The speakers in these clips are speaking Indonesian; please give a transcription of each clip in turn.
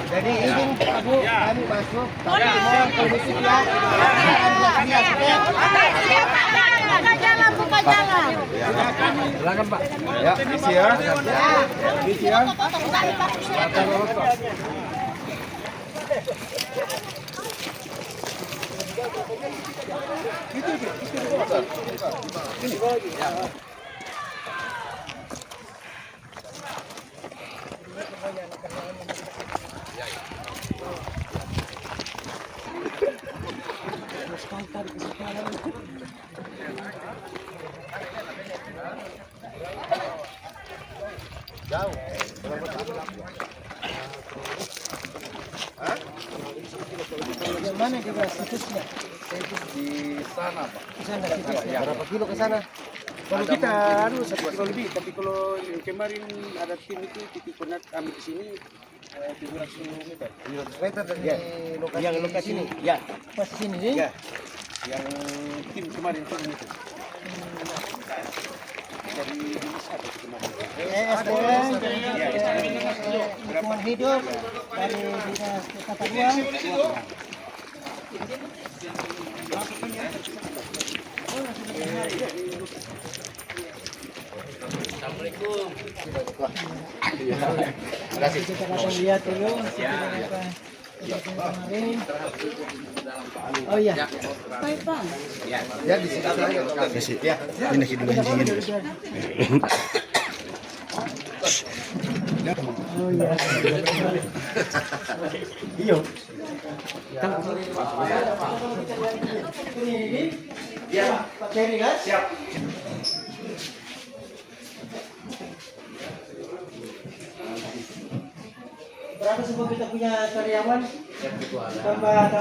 Jadi izin Bu, kami masuk. Mohon permisi ya. Buka jalan. Silakan Pak. Ya, misi ya. Misi ya. Jauh. Mana juga situsnya? Di sana Pak. Di sana situsnya. Berapa kilo ke sana? Kalau kita harus 1 kilo lebih, tapi kalau yang kemarin ada tim itu titik koordinat kami ke sini 700 meter. 700 meter dari lokasi. Yang lokasi ini? Ya. Pas sini nih? Ya. Yang tim kemarin turun itu. Dari SDM, lingkungan hidup, dari dinas tata ruang. Assalamualaikum. Terima kasih. Kita akan lihat dulu. Kemarin. Oh iya. Baik Bang. Ya di situ aja. Ya. Ini dulu anjingin. Oh iya. Iyo. Ini. Ya, Pak Ferry kan? Siap. Berapa semua kita punya karyawan? Tambah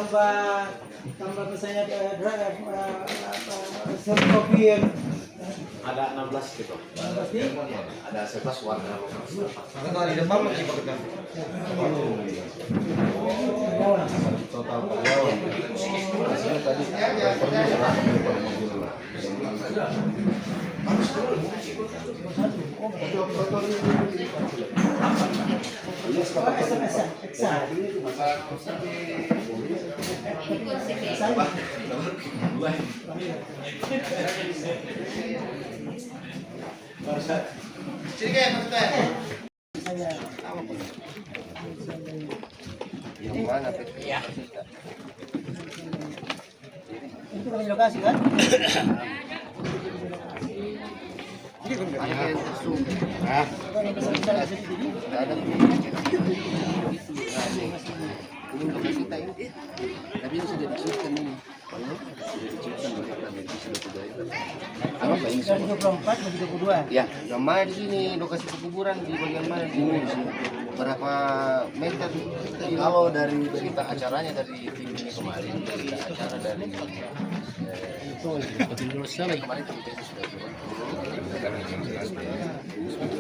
misalnya kopi Ada 16 gitu. 16 nih? Ada 11 warga lokal. Kalau di Demam lagi pekerjaan. Total karyawan. Hasilnya tadi Yang mana? Ya. Itu kami lokasi kan? Ini kan ada yang tersum. Nah, ini lokasi kita ini. Tapi ini sudah diciptakan ini. Sudah diciptakan apa ini? 24 dan 22. Ya, namanya di sini lokasi pekuburan di bagian mana di sini? Berapa meter? kalau dari berita acaranya dari tim ini kemarin, berita acara dari kemarin tim itu sudah turun.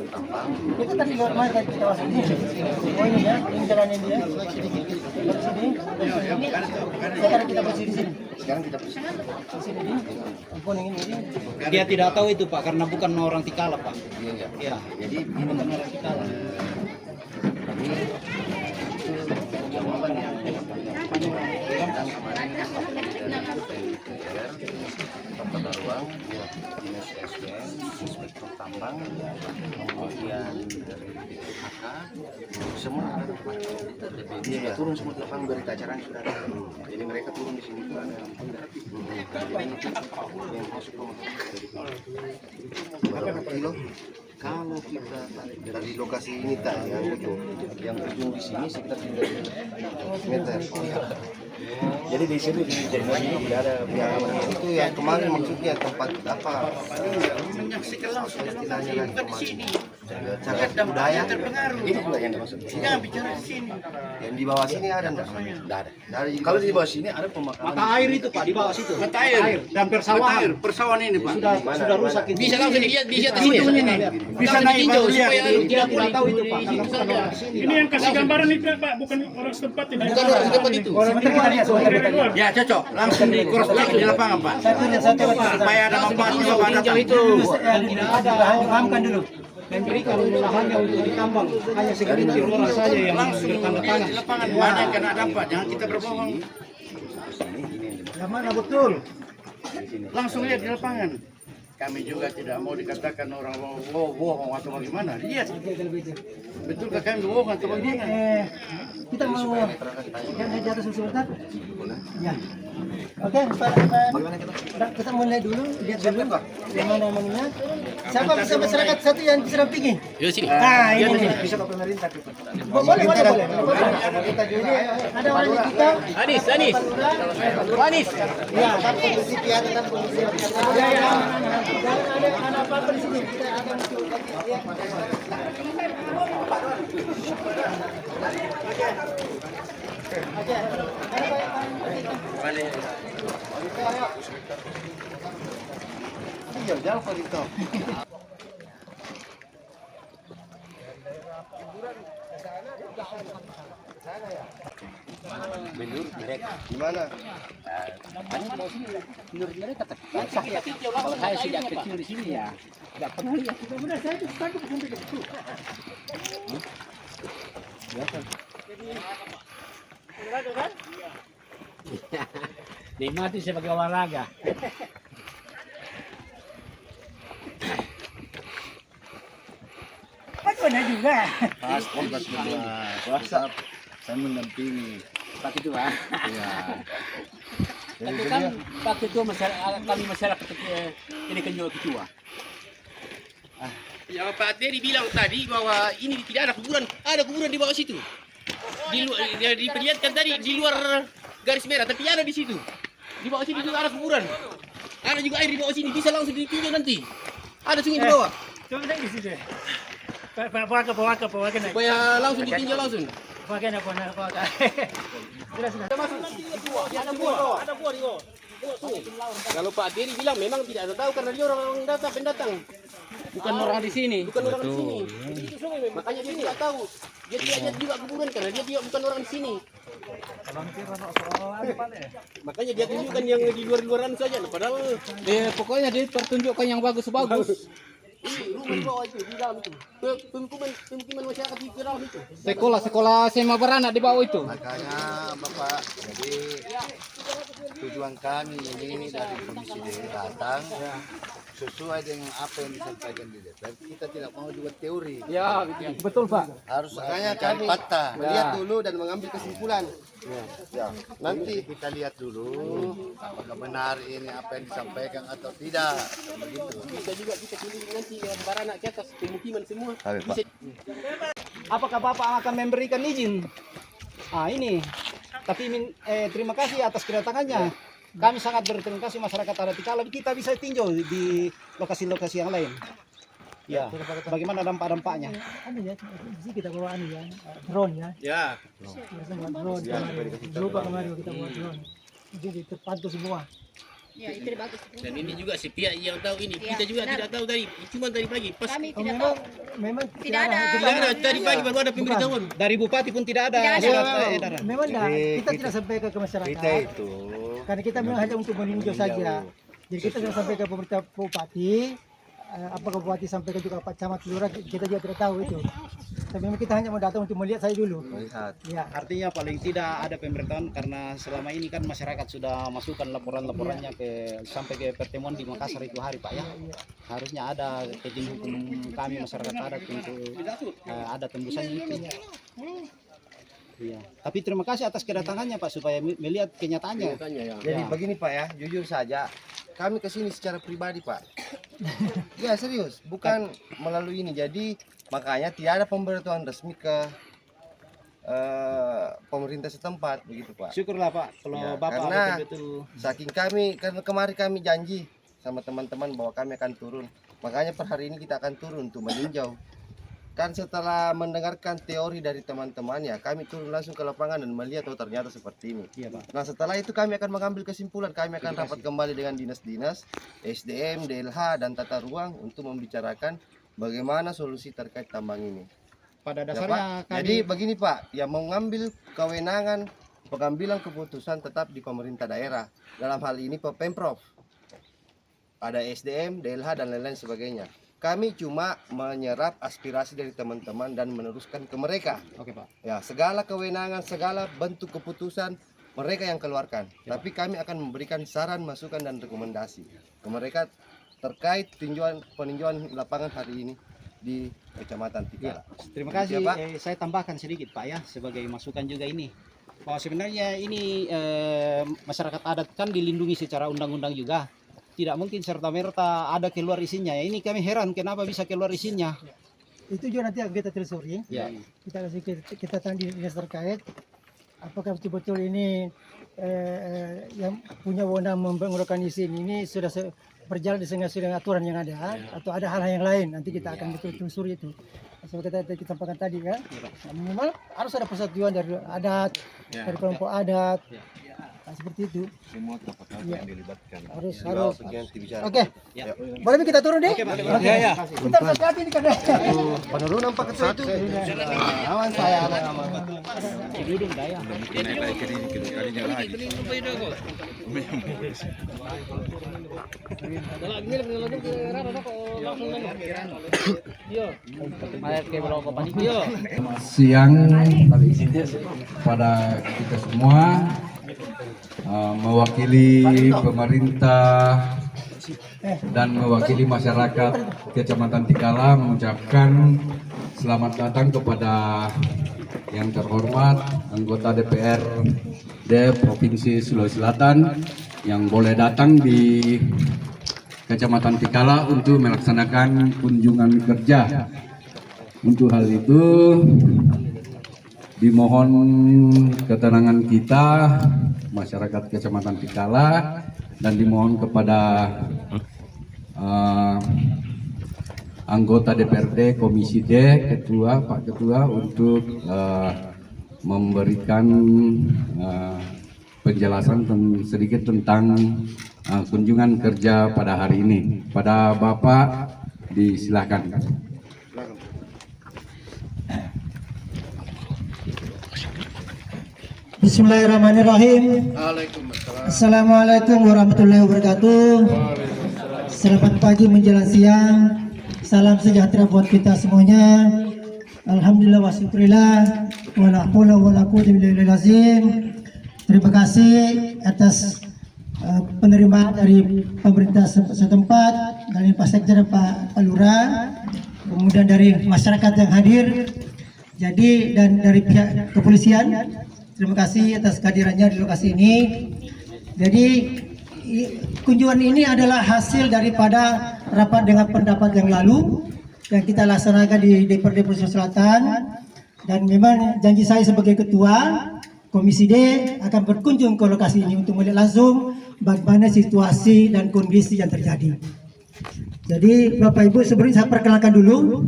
Tampang. Itu tadi luar mana tadi kita masuk ini? Oh ini ya, ini jalan ini ya. Dari sini. Sekarang kita posisi di sini. Sekarang kita posisi Di sini ini. Ampun ini. Dia tidak tahu itu Pak, karena bukan orang Tikala Pak. Iya. Ya, Jadi ini bukan orang Tikala. ini jawaban yang tentang kemarin dari PUPR, tata ruang, dinas SDM, inspektur tambang, kemudian dari BPHK, semua ada DPD turun semua di lapangan berita acara sudah ada. Jadi mereka turun di sini juga ada yang masuk berapa kilo? Kalau kita dari lokasi ini yang ujung di sini sekitar 3 meter. Jadi di sini di Jerman ini tidak ada pihak keamanan. Itu yang kemarin maksudnya tempat apa? Menyaksikan langsung Istilahnya kan bukan di sini. cagar Dampaknya budaya. terpengaruh. Ini juga yang dimaksud. Jangan bicara di sini. Yang di bawah sini ada enggak? Tidak ada. Kalau di bawah sini ada pemakaman. Mata air itu Pak di bawah situ. Mata air. Dan persawahan. Persawahan ini, Pak. Sudah rusak itu. Bisa langsung dilihat di sini. Bisa naik ditinjau batu lihat. supaya Tidak tahu itu Pak, karena bukan orang di sini. Ini yang kasih gambaran itu Pak, bukan orang setempat ini. Bukan orang tempat itu. Ya, cocok. Langsung di cross check di lapangan, Pak. Supaya ada manfaat juga Tinjau datang. itu. Tidak ada, pahamkan dulu. Memberikan lahannya untuk ditambang, hanya segelintir orang saja yang bertanda tangan. Di lapangan banyak yang kena dampak. Jangan kita berbohong. Yang mana betul? Langsung lihat di lapangan. Kami juga tidak mau dikatakan orang bohong atau bagaimana. Lihat. Betulkah kami bohong atau bagaimana? Kita mau yang di atas sebentar. Ya. Oke, kita mulai dulu, lihat dulu yang mana namanya. Siapa bisa masyarakat satu yang bisa dampingi? Yuk sini. Nah, ini Bisa ke pemerintah. boleh. Ada wali kita. Anis. Anis. Ya, polisi ada kan polisi. Ya. Ada apa di sini? Kita akan ya. Jauh Pak itu. Menurut mereka. Gimana? Menurut mereka kalau saya sejak kecil di sini ya tidak pernah lihat. Nikmati sebagai olahraga. Ada juga. Pasti pas berdua puasa saya mendampingi. Pak itu Pak. Iya. Tapi kan Pak itu kami masyarakat ini kan juga ketua. Ya Pak Teri bilang tadi bahwa ini tidak ada kuburan di bawah situ. Diperlihatkan tadi di luar garis merah, tapi ada di situ. Di bawah sini juga ada kuburan. Ada juga air di bawah sini, bisa langsung ditinjau nanti. Ada sungai di bawah. Coba naik di sini. Pak, naik. Supaya langsung ditinjau langsung. Pakai nak. Ada buah di bawah. Kalau Pak Teri bilang memang tidak ada tahu karena dia orang pendatang. Bukan orang di sini. Itu sungai memang. Makanya dia tidak tahu. Dia tidak lihat juga kuburan karena dia bukan orang di sini. Makanya dia tunjukkan yang di luar-luaran saja. Padahal Pokoknya dia pertunjukkan yang bagus-bagus. ini rumah di bawah itu, di dalam itu. Pemukiman masyarakat di dalam itu. Sekolah SMA beranak di bawah itu. Makanya Bapak, jadi tujuan kami ini dari Komisi D datang sesuai dengan apa yang disampaikan di DPR. Kita tidak mau dibuat teori. Ya, betul Pak. Harus makanya cari fakta, melihat dulu dan mengambil kesimpulan. Ya. Nanti kita lihat dulu apakah benar ini apa yang disampaikan atau tidak. Begitu. Bisa juga kita pilih nanti baranak ke atas pemukiman semua. Bisa. Apakah Bapak akan memberikan izin? Ini. Tapi terima kasih atas kedatangannya. Kami sangat berterima kasih masyarakat adat Tikala. Kita bisa tinjau di lokasi-lokasi yang lain. Ya, bagaimana dampak-dampaknya? Anu ya, sih kita bawa anu ya, drone ya. Ya. Drone. Lupa kemarin kita bawa drone. Jadi terpantau semua. Ya, itu bagus. Dan ini juga si pihak yang tahu ini. Kita juga tidak tahu tadi. Cuma tadi pagi. Pas Kami tidak tahu. Memang Tidak ada. tidak ada tadi pagi baru ada pemberitahuan. Dari bupati pun tidak ada. Tidak ada. surat edaran. memang kita tidak sampaikan ke masyarakat. Kita itu Karena kita memang hanya untuk meninjau saja. Jadi kita tidak sampai ke pemerintah bupati. Apakah bupati sampaikan juga Pak Camat Lurah, kita juga tidak tahu itu. Tapi memang kita hanya mau datang untuk melihat saya dulu. melihat. Ya. Artinya paling tidak ada pemberitahuan karena selama ini kan masyarakat sudah masukkan laporan-laporannya sampai ke pertemuan di Makassar itu hari Pak ya. Harusnya ada tim hukum kami masyarakat adat untuk ada tembusannya itu. Iya. Tapi terima kasih atas kedatangannya Pak supaya melihat kenyataannya. Jadi begini Pak ya, jujur saja kami kesini secara pribadi Pak. Ya serius, bukan melalui ini. Jadi makanya tidak ada pemberitahuan resmi ke pemerintah setempat begitu Pak. Syukurlah Pak kalau Ya, Bapak karena betul-betul saking karena kemarin kami janji sama teman-teman bahwa kami akan turun. Makanya per hari ini kita akan turun untuk meninjau. Kan setelah mendengarkan teori dari teman-teman ya, kami turun langsung ke lapangan dan melihat oh ternyata seperti ini. iya Pak. Nah setelah itu kami akan mengambil kesimpulan, kami akan rapat kembali dengan dinas-dinas, SDM, DLH, dan tata ruang untuk membicarakan bagaimana solusi terkait tambang ini. Pada Ya, dasarnya Pak. Jadi begini Pak, yang mengambil kewenangan pengambilan keputusan tetap di pemerintah daerah. Dalam hal ini Pemprov. Ada SDM, DLH, dan lain-lain sebagainya. Kami cuma menyerap aspirasi dari teman-teman dan meneruskan ke mereka. Oke Pak. Ya, segala kewenangan, segala bentuk keputusan mereka yang keluarkan. Tapi kami akan memberikan saran, masukan, dan rekomendasi ke mereka terkait peninjauan lapangan hari ini di Kecamatan Tikala. Terima kasih. Ya, Pak. Saya tambahkan sedikit Pak ya sebagai masukan juga ini. Bahwa sebenarnya ini masyarakat adat kan dilindungi secara undang-undang juga. Tidak mungkin serta-merta ada keluar izinnya. Ya, ini kami heran kenapa bisa keluar izinnya. Itu juga nanti akan kita telusuri. Ya. Kita tanya di dinas terkait apakah betul-betul ini yang punya wewenang mengeluarkan izin ini sudah berjalan dengan aturan yang ada atau ada hal yang lain. Nanti kita akan telusuri itu. Seperti kita sampaikan tadi kan, minimal harus ada persetujuan dari adat, dari kelompok adat. Nah, seperti itu. Semua tokoh yang dilibatkan. Harus. Bicara. Oke. Ya. Boleh kita turun deh? Oke, Pak. Oke. Ya. Kita hati-hati nih karena Penurunan Pak Ketua itu. Aman saya aman. Duduk daya. Siang pada kita semua mewakili pemerintah dan mewakili masyarakat Kecamatan Tikala mengucapkan selamat datang kepada yang terhormat anggota DPRD Provinsi Sulawesi Selatan yang boleh datang di Kecamatan Tikala untuk melaksanakan kunjungan kerja. Untuk hal itu dimohon keterangan kita masyarakat Kecamatan Tikala dan dimohon kepada anggota DPRD Komisi D Pak Ketua untuk memberikan penjelasan sedikit tentang kunjungan kerja pada hari ini. Pada Bapak disilakan. Bismillahirrahmanirrahim. Assalamualaikum warahmatullahi wabarakatuh. Selamat pagi menjelang siang. Salam sejahtera buat kita semuanya. Alhamdulillah wa syukurillah. Wala haula wala quwwata illa billah. Terima kasih atas penerimaan dari pemerintah setempat, dari Pak Sekda dan Pak Lurah, kemudian dari masyarakat yang hadir. Jadi dan dari pihak kepolisian. Terima kasih atas kehadirannya di lokasi ini. Jadi kunjungan ini adalah hasil daripada rapat dengan pendapat yang lalu yang kita laksanakan di DPRD Provinsi Selatan. Dan memang janji saya sebagai ketua Komisi D akan berkunjung ke lokasi ini untuk melihat langsung bagaimana situasi dan kondisi yang terjadi. Jadi Bapak Ibu sebelumnya saya perkenalkan dulu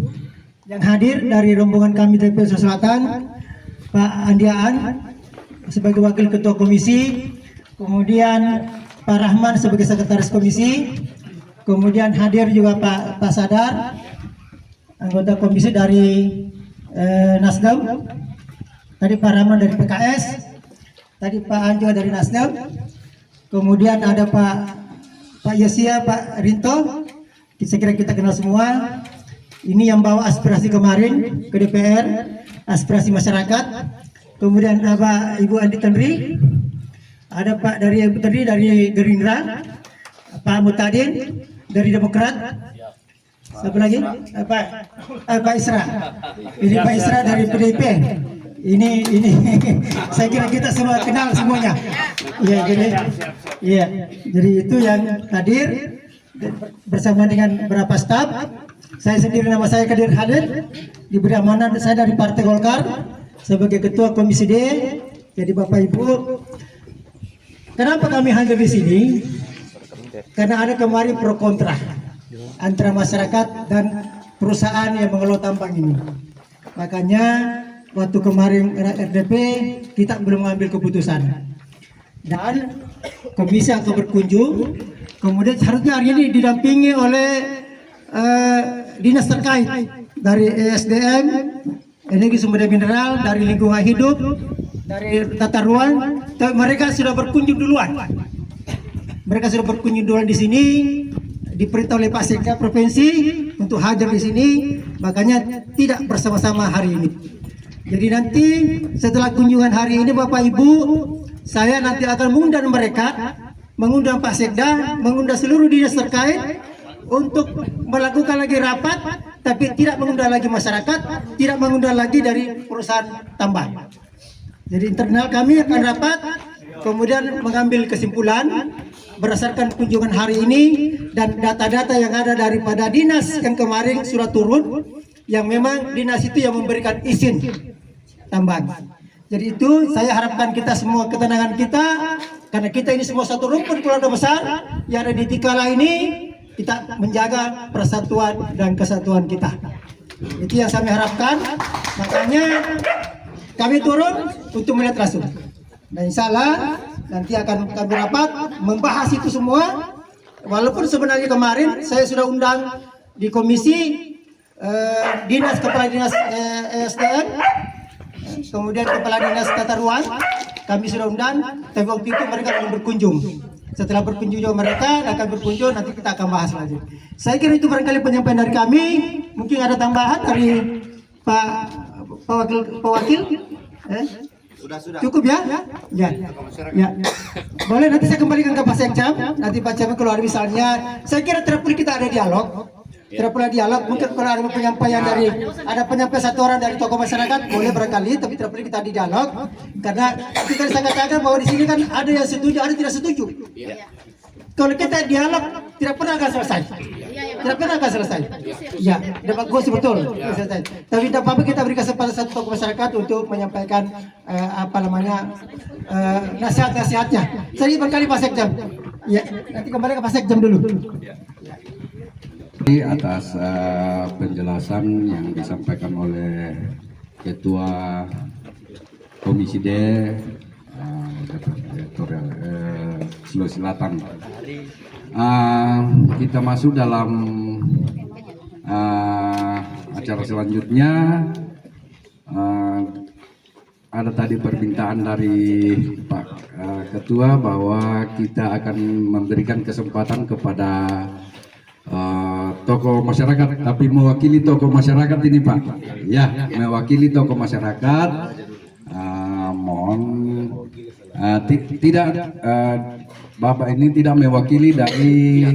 yang hadir dari rombongan kami dari Provinsi Selatan, Pak Andiaan sebagai Wakil Ketua Komisi, kemudian Pak Rahman sebagai Sekretaris Komisi, kemudian hadir juga Pak Sadar, anggota Komisi dari Nasdem, tadi Pak Rahman dari PKS, tadi Pak An juga dari Nasdem, kemudian ada Pak Yosia, Pak Rinto, saya kira kita kenal semua. Ini yang bawa aspirasi kemarin ke DPR, aspirasi masyarakat. Kemudian ada Ibu Andi Tenri, ada Pak dari Ibu Tenri dari Gerindra, Pak Mutadin dari Demokrat, siapa lagi? Pak Isra, ini Pak Isra dari PDIP. Ini saya kira kita semua kenal semuanya. Jadi itu yang hadir bersama dengan beberapa staf. Saya sendiri nama saya Kadir Khalid, diberi amanah saya dari Partai Golkar. sebagai Ketua Komisi D. Jadi Bapak Ibu, kenapa kami hadir di sini? Karena ada kemarin pro kontra antara masyarakat dan perusahaan yang mengelola tambang ini. Makanya waktu kemarin RDP kita belum mengambil keputusan. Dan komisi akan berkunjung. Kemudian seharusnya hari ini didampingi oleh dinas terkait dari ESDM, Energi Sumber Daya Mineral, dari Lingkungan Hidup, dari Tata Ruang. Tapi mereka sudah berkunjung duluan. Mereka sudah berkunjung duluan di sini, diperintah oleh Pak Sekda Provinsi untuk hadir di sini, makanya tidak bersama-sama hari ini. Jadi nanti setelah kunjungan hari ini Bapak Ibu, saya nanti akan mengundang mereka, mengundang Pak Sekda, mengundang seluruh dinas terkait untuk melakukan lagi rapat, tapi tidak mengundang lagi masyarakat, tidak mengundang lagi dari perusahaan tambang. Jadi internal kami akan rapat, kemudian mengambil kesimpulan berdasarkan kunjungan hari ini dan data-data yang ada daripada dinas yang kemarin sudah turun, yang memang dinas itu yang memberikan izin tambang. Jadi itu saya harapkan kita semua ketenangan kita, karena kita ini semua satu rumpun keluarga besar yang ada di Tikala ini, kita menjaga persatuan dan kesatuan kita. Itu yang saya harapkan. Makanya kami turun untuk melihat langsung. Dan insya Allah nanti akan kami rapat membahas itu semua. Walaupun sebenarnya kemarin saya sudah undang di komisi dinas, kepala dinas SDM, kemudian kepala dinas tata ruang, kami sudah undang. Tapi waktu itu mereka belum berkunjung. Setelah berkunjung mereka akan berkunjung, nanti kita akan bahas lagi. Saya kira itu barangkali penyampaian dari kami. Mungkin ada tambahan dari Pak Wakil. Sudah. Cukup ya? Ya. Boleh nanti saya kembalikan ke Pak Sekjam. Nanti Pak Sekjam kalau ada misalnya, saya kira tidak perlu kita ada dialog. Tidak perlu dialog. Mungkin kalau ada penyampaian dari, ada penyampaian satu orang dari tokoh masyarakat, boleh barangkali, tapi tidak perlu kita di dialog. Karena kita saya katakan bahwa di sini kan ada yang setuju, ada yang tidak setuju. Kalau kita dialog tidak pernah akan selesai. Tidak pernah akan selesai. Ya, dapat bagus betul. Selesai. Tapi tidak apa-apa kita beri kesempatan satu tokoh masyarakat untuk menyampaikan nasihat-nasihatnya. Saya berkali Pak Sekjam. Ya, nanti kembali ke Pak Sekjam dulu. Atas penjelasan yang disampaikan oleh Ketua Komisi D Sulawesi Selatan. Kita masuk dalam acara selanjutnya. Ada tadi permintaan dari Pak Ketua bahwa kita akan memberikan kesempatan kepada tokoh masyarakat, tapi mewakili tokoh masyarakat ini Pak. Ya, mewakili tokoh masyarakat. Mohon tidak Bapak ini tidak mewakili dari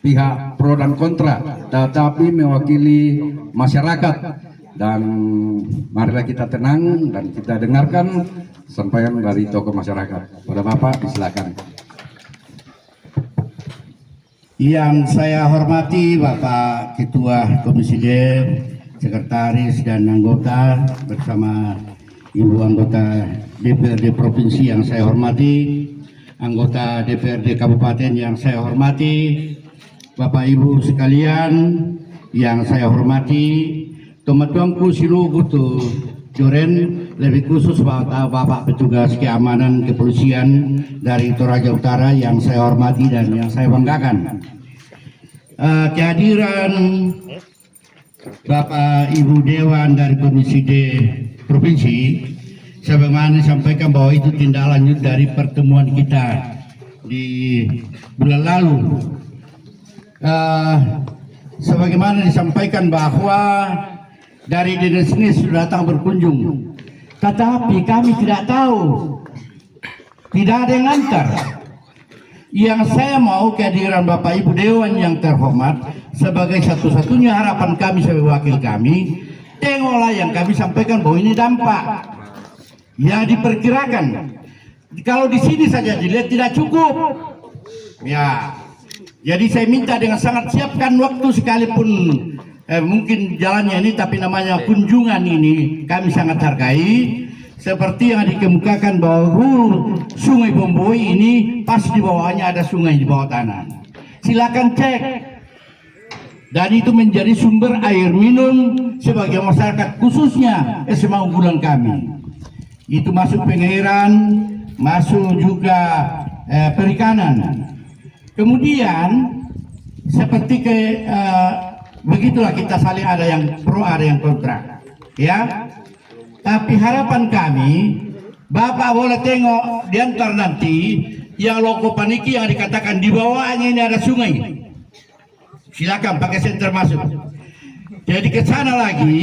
pihak pro dan kontra, tetapi mewakili masyarakat. Dan marilah kita tenang dan kita dengarkan sampaian dari tokoh masyarakat. Pada Bapak, silakan. Yang saya hormati Bapak Ketua Komisi D, Sekretaris dan anggota bersama Ibu anggota DPRD Provinsi yang saya hormati, anggota DPRD Kabupaten yang saya hormati, Bapak Ibu sekalian yang saya hormati, teman-temanku silugu tu Joren, lebih khusus Bapak petugas keamanan kepolisian dari Toraja Utara yang saya hormati dan yang saya banggakan. Kehadiran Bapak Ibu Dewan dari Komisi D Provinsi, sebagaimana disampaikan bahwa itu tindak lanjut dari pertemuan kita di bulan lalu. Sebagaimana disampaikan bahwa dari dinas ini sudah datang berkunjung, tetapi kami tidak tahu, tidak ada yang antar. Yang saya mau kehadiran Bapak Ibu Dewan yang terhormat sebagai satu-satunya harapan kami sebagai wakil kami. Tengoklah yang kami sampaikan bahwa ini dampak yang diperkirakan. Kalau di sini saja dilihat tidak cukup. Ya, jadi saya minta dengan sangat siapkan waktu sekalipun mungkin jalannya ini, tapi namanya kunjungan ini kami sangat hargai. Seperti yang dikemukakan bahwa hulu Sungai Bomboi ini pas di bawahnya ada sungai di bawah tanah. Silakan cek. Dan itu menjadi sumber air minum sebagai masyarakat, khususnya SMA unggulan kami. Itu masuk pengairan, masuk juga perikanan. Kemudian seperti begitulah kita saling, ada yang pro, ada yang kontra, ya. Tapi harapan kami, Bapak boleh tengok di antar nanti yang Loko Paniki yang dikatakan di bawahnya ini ada sungai. Silakan pakai senter masuk. Jadi ke sana lagi,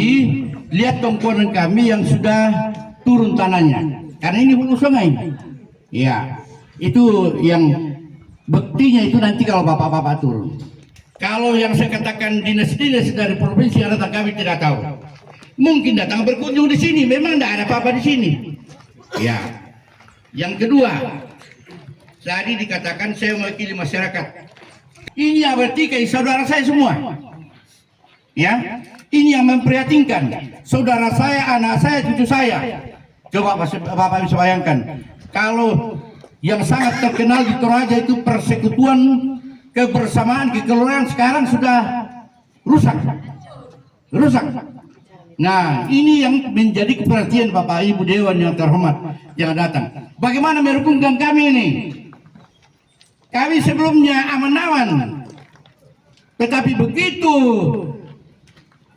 lihat tongkonan kami yang sudah turun tanahnya. Karena ini hulu sungai. Ya, itu yang buktinya itu nanti kalau bapak-bapak turun. Kalau yang saya katakan dinas-dinas dari provinsi yang datang, kami tidak tahu. Mungkin datang berkunjung di sini, memang tidak ada apa-apa di sini. Ya. Yang kedua, tadi dikatakan saya mewakili masyarakat. Ini yang berarti kayak saudara saya semua. Ya, ini yang memprihatinkan. Saudara saya, anak saya, cucu saya. Coba Bapak bisa bayangkan, kalau yang sangat terkenal di Toraja itu persekutuan, kebersamaan, kekeluargaan, sekarang sudah rusak. Nah, ini yang menjadi perhatian Bapak Ibu Dewan yang terhormat yang datang. Bagaimana merukunkan kami ini? Kami sebelumnya aman-aman, tetapi begitu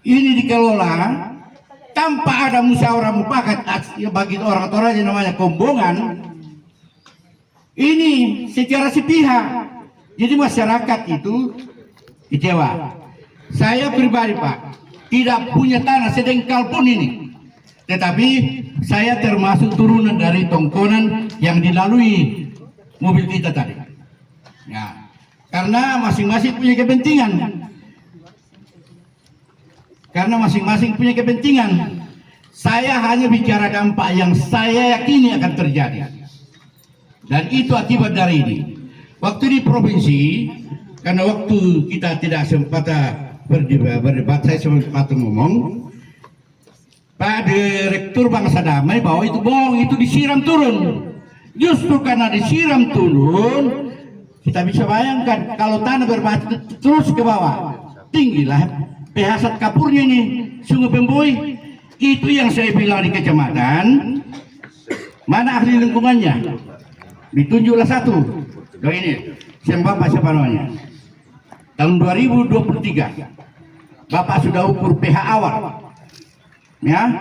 ini dikelola tanpa ada musyawarah mufakat bagi orang Toraja namanya kombongan, ini secara sepihak. Jadi masyarakat itu kecewa. Saya pribadi Pak, tidak punya tanah sedengkal pun ini, tetapi saya termasuk turunan dari tongkonan yang dilalui mobil kita tadi. Ya, karena masing-masing punya kepentingan. Saya hanya bicara dampak yang saya yakini akan terjadi. Dan itu akibat dari ini. Waktu di provinsi, karena waktu kita tidak sempat berdebat, saya sempat ngomong, Pak Direktur Bangsa Damai bahwa itu bohong, itu disiram turun. Justru karena disiram turun, kita bisa bayangkan kalau tanah berbatu terus ke bawah, tinggilah pH kapurnya ini Sungai Bomboi. Itu yang saya bilang di kecamatan. Mana ahli lingkungannya? Ditunjuklah satu. Loh ini, siapa namanya? Tahun 2023, Bapak sudah ukur pH awal. Ya,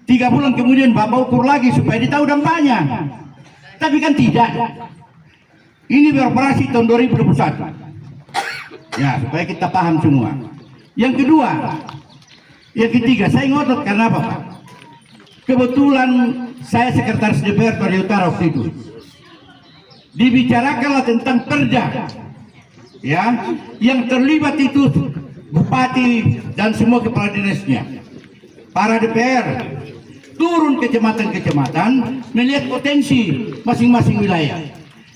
3 bulan kemudian Bapak ukur lagi supaya ditahu dampaknya. Tapi kan tidak. Ini beroperasi tahun 2021. Ya, supaya kita paham semua. Yang kedua, yang ketiga, saya ngotot karena apa, Pak? Kebetulan saya sekretaris DPR Toraja Utara waktu itu. Dibicarakanlah tentang perda, ya, yang terlibat itu bupati dan semua kepala dinasnya. Para DPR turun kecamatan-kecamatan melihat potensi masing-masing wilayah.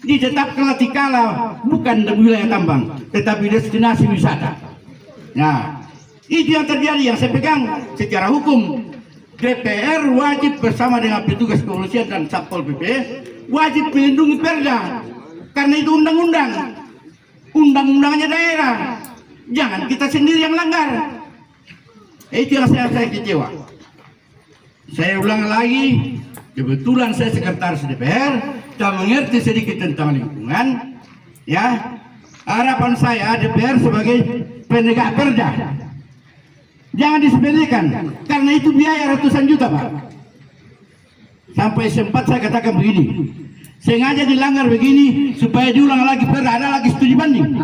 Ditetapkanlah Tikala bukan wilayah tambang, tetapi destinasi wisata. Nah, itu yang terjadi, yang saya pegang secara hukum. DPR wajib bersama dengan petugas kepolisian dan Satpol PP wajib melindungi perda, karena itu undang-undangnya daerah. Jangan kita sendiri yang langgar. Itu yang saya kecewa. Saya ulang lagi, kebetulan saya sekretaris DPR dan mengerti sedikit tentang lingkungan. Ya, harapan saya DPR sebagai penegak perda jangan disepelekan, karena itu biaya ratusan juta, Pak. Sampai sempat saya katakan begini, sengaja dilanggar begini supaya diulang lagi perda, ada lagi studi banding.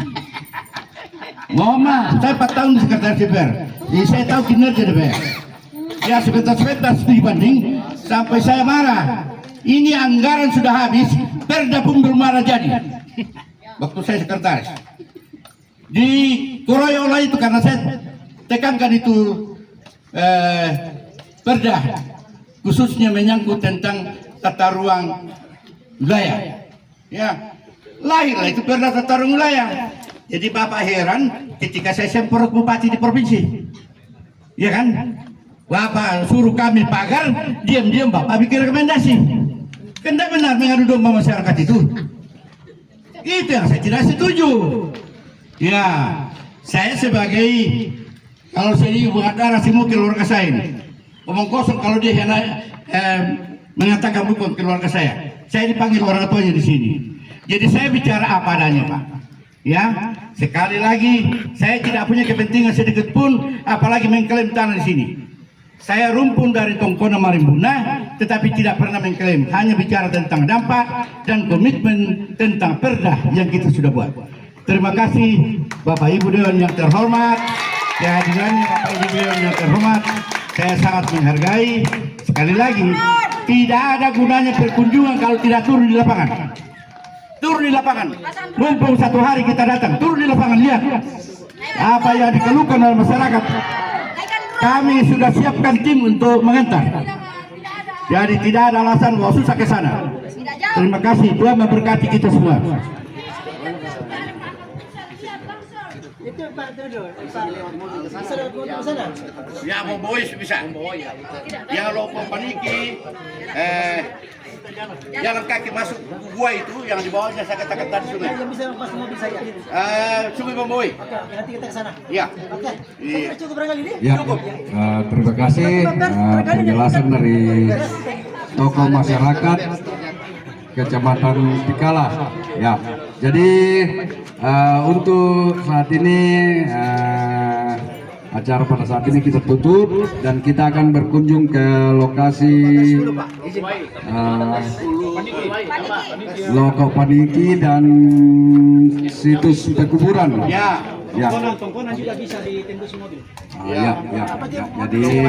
Mohon maaf, saya 4 tahun di sekretaris DPR, jadi saya tahu kinerja DPR. Ya, sebentar studi banding sampai saya marah. Ini anggaran sudah habis, perda pun belum ada jadi. Waktu saya sekretaris dikeroyok itu karena saya tekankan itu perda, khususnya menyangkut tentang tata ruang wilayah. Ya, lahirlah itu perda tata ruang wilayah. Jadi Bapak heran ketika saya semprot bupati di provinsi. Ya kan? Bapak suruh kami pagar, diam-diam Bapak bikin rekomendasi. Kan tidak benar mengadu domba masyarakat itu. Itu yang saya tidak setuju. Ya, saya sebagai, kalau saya ini bukan darah semua keluarga saya ini. Omong kosong kalau dia mengatakan bukan keluarga saya. Saya dipanggil orang tuanya di sini. Jadi saya bicara apa adanya, Pak. Ya, sekali lagi saya tidak punya kepentingan sedikit pun, apalagi mengklaim tanah di sini. Saya rumpun dari Tongkona Marimbuna, tetapi tidak pernah mengklaim, hanya bicara tentang dampak dan komitmen tentang perda yang kita sudah buat. Terima kasih Bapak Ibu Dewan yang terhormat, kehadirannya Bapak Ibu Dewan yang terhormat, saya sangat menghargai. Sekali lagi, tidak ada gunanya perkunjungan kalau tidak turun di lapangan. Turun di lapangan, mumpung satu hari kita datang, turun di lapangan, lihat apa yang dikeluhkan oleh masyarakat. Kami sudah siapkan tim untuk mengantar. Jadi tidak ada alasan bahwa susah ke sana. Terima kasih, Tuhan memberkati kita semua. Itu Pak Dodo, bisa lewat mobil ke sana? Ya mau boys bisa. Yang lupa paniki, jalan kaki masuk gua itu yang di bawahnya saya katakan tadi sungai. Yang bisa lepas mobil saya. Sungai Bomboy. Oke, nanti kita ke sana. Ya. Oke, saya cukup barangkali ini. Ya, terima kasih penjelasan dari tokoh masyarakat Kecamatan Tikala. Ya, jadi untuk saat ini acara pada saat ini kita tutup dan kita akan berkunjung ke lokasi Loko Paniki dan situs pekuburan. Ya. Tongkonan juga bisa ditembus mobil. Ya. Jadi